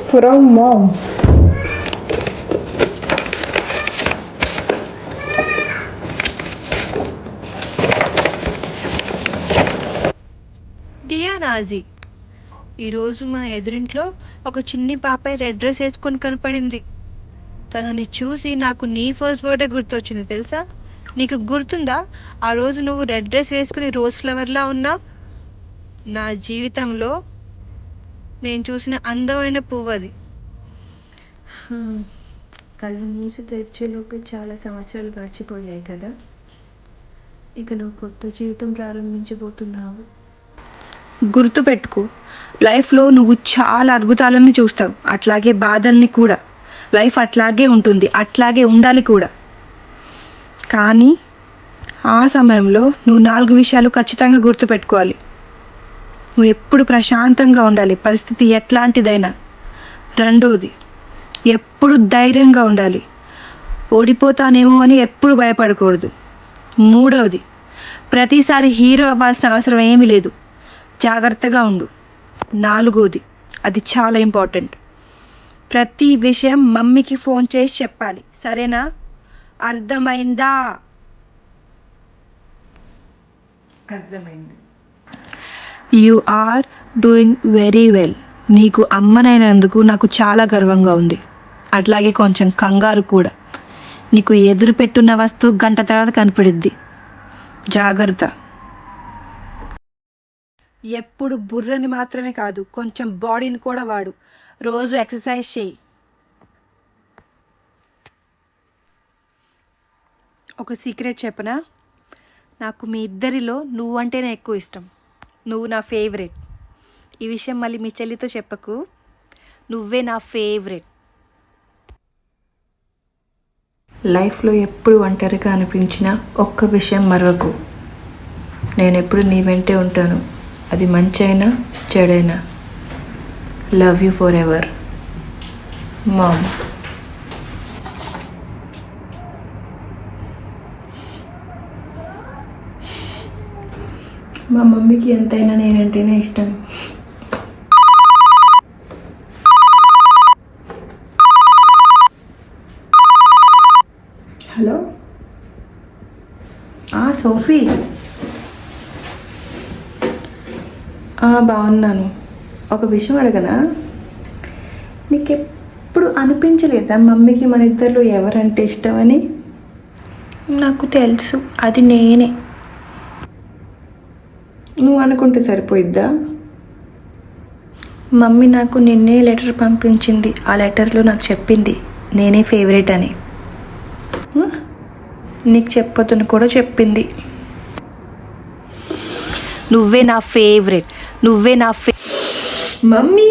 From mom. డియా Nazi, ఈరోజు మా ఎదురింట్లో ఒక చిన్ని పాప రెడ్ డ్రెస్ వేసుకొని కనపడింది. తనని చూసి నాకు నీ ఫస్ట్ బర్త్డే గుర్తొచ్చింది తెలుసా. నీకు గుర్తుందా ఆ రోజు నువ్వు రెడ్ డ్రెస్ వేసుకుని రోజ్ ఫ్లవర్లా ఉన్నా? నా జీవితంలో నేను చూసిన అందమైన పువ్వు అది. కళ్ళు మూసి తెరిచేలోపే చాలా సంవత్సరాలు గడిచిపోయాయి కదా. ఇక నువ్వు కొత్త జీవితం ప్రారంభించబోతున్నావు. గుర్తుపెట్టుకో, లైఫ్లో నువ్వు చాలా అద్భుతాలని చూస్తావు, అట్లాగే బాధల్ని కూడా. లైఫ్ అట్లాగే ఉంటుంది, అట్లాగే ఉండాలి కూడా. కానీ ఆ సమయంలో నువ్వు 4 విషయాలు ఖచ్చితంగా గుర్తుపెట్టుకోవాలి. నువ్వు ఎప్పుడు ప్రశాంతంగా ఉండాలి, పరిస్థితి ఎట్లాంటిదైనా. రెండోది, ఎప్పుడు ధైర్యంగా ఉండాలి, ఓడిపోతానేమో అని ఎప్పుడు భయపడకూడదు. మూడవది, ప్రతిసారి హీరో అవ్వాల్సిన అవసరం ఏమీ లేదు, జాగ్రత్తగా ఉండు. నాలుగోది, అది చాలా ఇంపార్టెంట్, ప్రతి విషయం మమ్మీకి ఫోన్ చేసి చెప్పాలి, సరేనా? అర్థమైందా? అర్థమైంది. You are doing very well. నీకు అమ్మనైనందుకు నాకు చాలా గర్వంగా ఉంది, అట్లాగే కొంచెం కంగారు కూడా. నీకు ఎదురు పెట్టున్న వస్తువు గంట తర్వాత కనపడిద్ది, జాగ్రత్త. ఎప్పుడు బుర్రని మాత్రమే కాదు, కొంచెం బాడీని కూడా వాడు. రోజు ఎక్సర్సైజ్ చేయి. ఒక సీక్రెట్ చెప్పనా? నాకు మీ ఇద్దరిలో నువ్వంటేనే ఎక్కువ ఇష్టం. నువ్వు నా ఫేవరెట్. ఈ విషయం మళ్ళీ మీ చెల్లితో చెప్పకు. నువ్వే నా ఫేవరెట్. లైఫ్లో ఎప్పుడు ఒంటరిగా అనిపించినా ఒక్క విషయం మరవకు, నేను ఎప్పుడు నీ వెంటే ఉంటాను. అది మంచి అయినా చెడైనా. Love you forever, mom. మా మమ్మీకి ఎంతైనా నేనంటేనే ఇష్టం. Hello, Sophie. బాగున్నాను. ఒక విషయం అడగనా? నీకెప్పుడు అనిపించలేదా మమ్మీకి మన ఇద్దరిలో ఎవరంటే ఇష్టమని? నాకు తెలుసు, అది నేనే. నువ్వు అనుకుంటే సరిపోయిద్దా? మమ్మీ నాకు నిన్నే లెటర్ పంపించింది. ఆ లెటర్లో నాకు చెప్పింది నేనే ఫేవరెట్ అని. నీకు చెప్పొద్దని కూడా చెప్పింది. నువ్వే నా ఫేవరెట్, నువ్వే నా మమ్మీ.